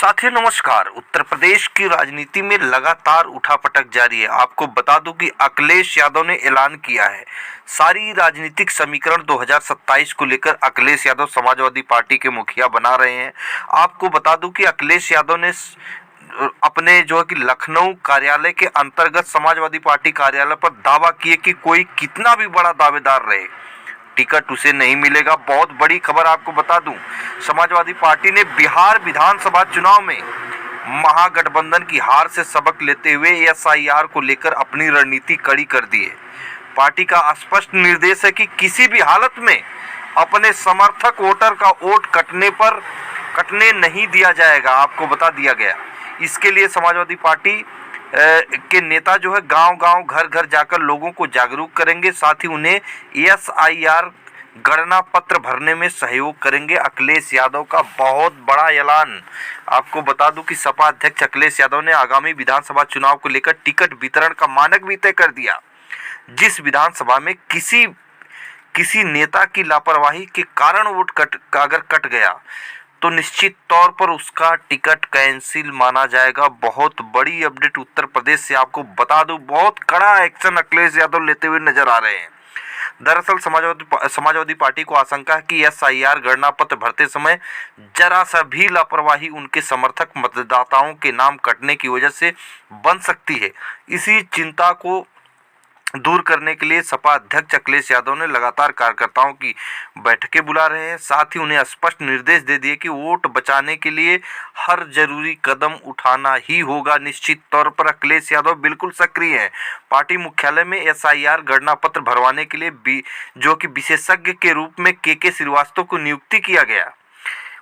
साथियों नमस्कार। उत्तर प्रदेश की राजनीति में लगातार उठापटक जारी है। आपको बता दूं कि अखिलेश यादव ने ऐलान किया है। सारी राजनीतिक समीकरण 2027 को लेकर अखिलेश यादव समाजवादी पार्टी के मुखिया बना रहे हैं। आपको बता दूं कि अखिलेश यादव ने अपने जो है कि लखनऊ कार्यालय के अंतर्गत समाजवादी पार्टी कार्यालय पर दावा किए कि कोई कितना भी बड़ा दावेदार रहे, टिकट उसे नहीं मिलेगा। बहुत बड़ी खबर आपको बता दूं, समाजवादी पार्टी ने बिहार विधानसभा चुनाव में महागठबंधन की हार से सबक लेते हुए एसआईआर को लेकर अपनी रणनीति कड़ी कर दी है। पार्टी का स्पष्ट निर्देश है कि किसी भी हालत में अपने समर्थक वोटर का वोट कटने नहीं दिया जाएगा। आपको बता दिया गया। इसके लिए समाजवादी पार्टी के नेता जो है गांव-गांव, घर-घर जाकर लोगों को जागरूक करेंगे। साथ ही उन्हें एसआईआर गणना पत्र भरने में सहयोग करेंगे। अखिलेश यादव का बहुत बड़ा ऐलान। आपको बता दूं कि सपा अध्यक्ष अखिलेश यादव ने आगामी विधानसभा चुनाव को लेकर टिकट वितरण का मानक भी तय कर दिया। जिस विधानसभा में किसी नेता की लापरवाही के कारण वोट अगर कट गया तो निश्चित तौर पर उसका टिकट कैंसिल माना जाएगा। बहुत बड़ी अपडेट उत्तर प्रदेश से आपको बता दूं, बहुत कड़ा एक्शन अखिलेश यादव लेते हुए नजर आ रहे हैं। दरअसल समाजवादी पार्टी को आशंका है कि एसआईआर गणना पत्र भरते समय जरा सा भी लापरवाही उनके समर्थक मतदाताओं के नाम कटने की वजह से बन सकती है। इसी चिंता को दूर करने के लिए सपा अध्यक्ष अखिलेश यादव ने लगातार कार्यकर्ताओं की बैठकें बुला रहे हैं। साथ ही उन्हें स्पष्ट निर्देश दे दिए कि वोट बचाने के लिए हर जरूरी कदम उठाना ही होगा। निश्चित तौर पर अखिलेश यादव बिल्कुल सक्रिय हैं। पार्टी मुख्यालय में एसआईआर गणना पत्र भरवाने के लिए जो कि विशेषज्ञ के रूप में के श्रीवास्तव को नियुक्ति किया गया।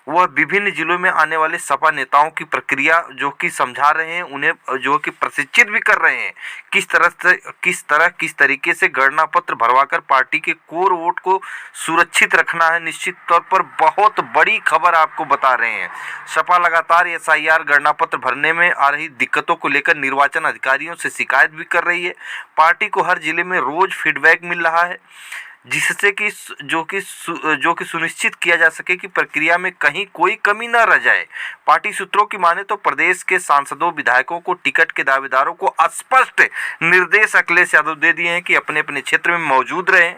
वह विभिन्न जिलों में आने वाले सपा नेताओं की प्रक्रिया जो कि समझा रहे हैं, उन्हें जो कि प्रशिक्षित भी कर रहे हैं किस तरीके से गणना पत्र भरवाकर पार्टी के कोर वोट को सुरक्षित रखना है। निश्चित तौर पर बहुत बड़ी खबर आपको बता रहे हैं। सपा लगातार एसआईआर गणना पत्र भरने में आ रही दिक्कतों को लेकर निर्वाचन अधिकारियों से शिकायत भी कर रही है। पार्टी को हर जिले में रोज फीडबैक मिल रहा है, जिससे कि जो कि सुनिश्चित किया जा सके कि प्रक्रिया में कहीं कोई कमी न रह जाए। पार्टी सूत्रों की माने तो प्रदेश के सांसदों, विधायकों को टिकट के दावेदारों को स्पष्ट निर्देश अखिलेश यादव दे दिए हैं कि अपने अपने क्षेत्र में मौजूद रहें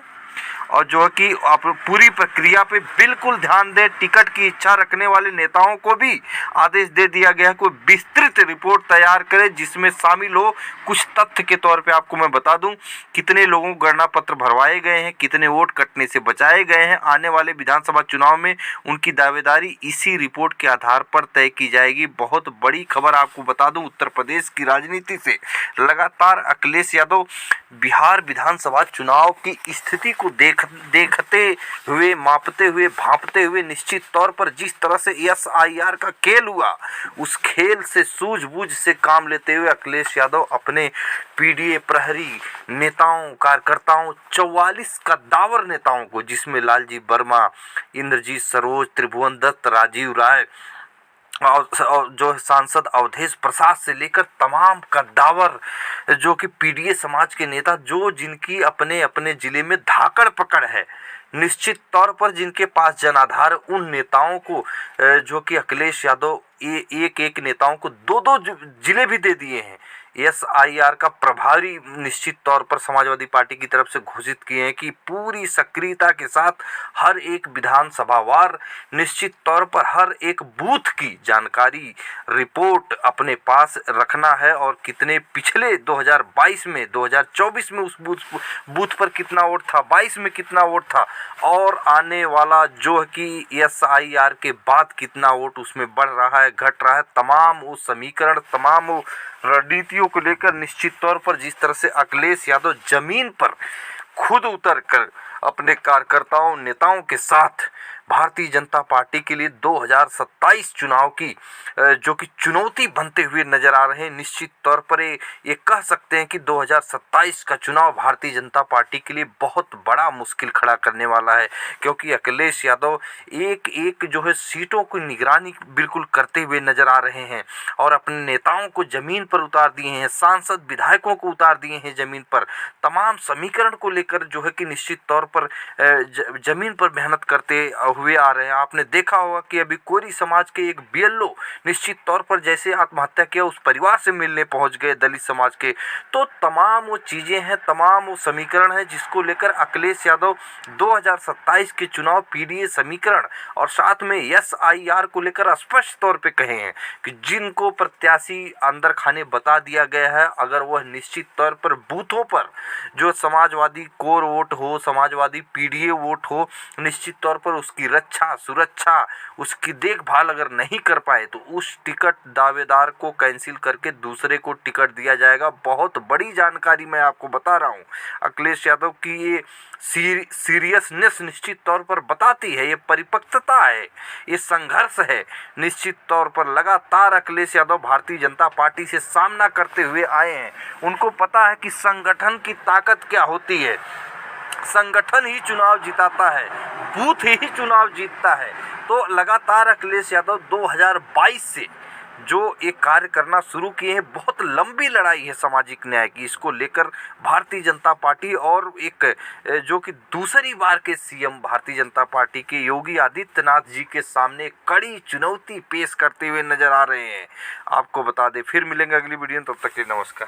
और जो है कि आप पूरी प्रक्रिया पे बिल्कुल ध्यान दें। टिकट की इच्छा रखने वाले नेताओं को भी आदेश दे दिया गया है कोई विस्तृत रिपोर्ट तैयार करे जिसमें शामिल हो कुछ तथ्य के तौर पे। आपको मैं बता दूं कितने लोगों को गणना पत्र भरवाए गए हैं, कितने वोट कटने से बचाए गए हैं। आने वाले विधानसभा चुनाव में उनकी दावेदारी इसी रिपोर्ट के आधार पर तय की जाएगी। बहुत बड़ी खबर आपको बता दूं, उत्तर प्रदेश की राजनीति से लगातार अखिलेश यादव बिहार विधानसभा चुनाव की स्थिति को देखते हुए, मापते हुए, भांपते हुए निश्चित तौर पर जिस तरह से एसआईआर का खेल हुआ, उस खेल से सूझबूझ से काम लेते हुए अखिलेश यादव अपने पीडीए प्रहरी नेताओं, कार्यकर्ताओं, 44 कद्दावर नेताओं को, जिसमें लालजी वर्मा, इंद्रजीत सरोज, त्रिभुवन दत्त, राजीव राय और जो सांसद अवधेश प्रसाद से लेकर तमाम कद्दावर जो कि पीडीए समाज के नेता, जो जिनकी अपने अपने जिले में धाकड़ पकड़ है, निश्चित तौर पर जिनके पास जनाधार, उन नेताओं को जो कि अखिलेश यादव एक एक नेताओं को दो दो जिले भी दे दिए हैं। एसआईआर का प्रभारी निश्चित तौर पर समाजवादी पार्टी की तरफ से घोषित किए हैं कि पूरी सक्रियता के साथ हर एक विधानसभावार निश्चित तौर पर हर एक बूथ की जानकारी, रिपोर्ट अपने पास रखना है और कितने पिछले 2022 में, 2024 में उस बूथ पर कितना वोट था, 22 में कितना वोट था और आने वाला जो है कि एसआईआर के बाद कितना वोट उसमें बढ़ रहा है, घट रहा है। तमाम वो समीकरण, तमाम वो रणनीतियों को लेकर निश्चित तौर पर जिस तरह से अखिलेश यादव जमीन पर खुद उतर कर अपने कार्यकर्ताओं, नेताओं के साथ भारतीय जनता पार्टी के लिए 2027 चुनाव की जो कि चुनौती बनते हुए नजर आ रहे हैं। निश्चित तौर पर ये कह सकते हैं कि 2027 का चुनाव भारतीय जनता पार्टी के लिए बहुत बड़ा मुश्किल खड़ा करने वाला है, क्योंकि अखिलेश यादव एक एक जो है सीटों की निगरानी बिल्कुल करते हुए नजर आ रहे हैं और अपने नेताओं को जमीन पर उतार दिए हैं, सांसद विधायकों को उतार दिए हैं जमीन पर। तमाम समीकरण को लेकर जो है कि निश्चित तौर पर जमीन पर मेहनत करते हुए आ रहे हैं। आपने देखा होगा कि अभी कोरी समाज के एक बीएलओ निश्चित तौर पर जैसे आत्महत्या किया, उस परिवार से मिलने पहुंच गए दलित समाज के। तो तमाम वो चीज़ें हैं, तमाम वो समीकरण हैं जिसको लेकर अखिलेश यादव 2027 के चुनाव पीडीए समीकरण और साथ में एसआईआर को लेकर स्पष्ट तौर पे कहे हैं कि जिनको प्रत्याशी अंदर खाने बता दिया गया है, अगर वह निश्चित तौर पर बूथों पर जो समाजवादी कोर वोट हो, समाजवादी पीडीए वोट हो, निश्चित तौर पर उसकी रक्षा सुरक्षा उसकी देखभाल अगर नहीं कर पाए तो उस टिकट दावेदार को कैंसिल करके दूसरे को टिकट दिया जाएगा। बहुत बड़ी जानकारी मैं आपको बता रहा हूँ। अखिलेश यादव की ये सीरियसनेस निश्चित तौर पर बताती है, ये परिपक्वता है, ये संघर्ष है। निश्चित तौर पर लगातार अखिलेश यादव भारतीय जनता पार्टी से सामना करते हुए आए हैं। उनको पता है कि संगठन की ताकत क्या होती है। संगठन ही चुनाव जिताता है, बूथ ही चुनाव जीतता है। तो लगातार अखिलेश यादव 2022 से जो एक कार्य करना शुरू किए हैं, बहुत लंबी लड़ाई है सामाजिक न्याय की। इसको लेकर भारतीय जनता पार्टी और एक जो कि दूसरी बार के सीएम भारतीय जनता पार्टी के योगी आदित्यनाथ जी के सामने कड़ी चुनौती पेश करते हुए नजर आ रहे हैं। आपको बता दें, फिर मिलेंगे अगली वीडियो में, तब तक के लिए नमस्कार।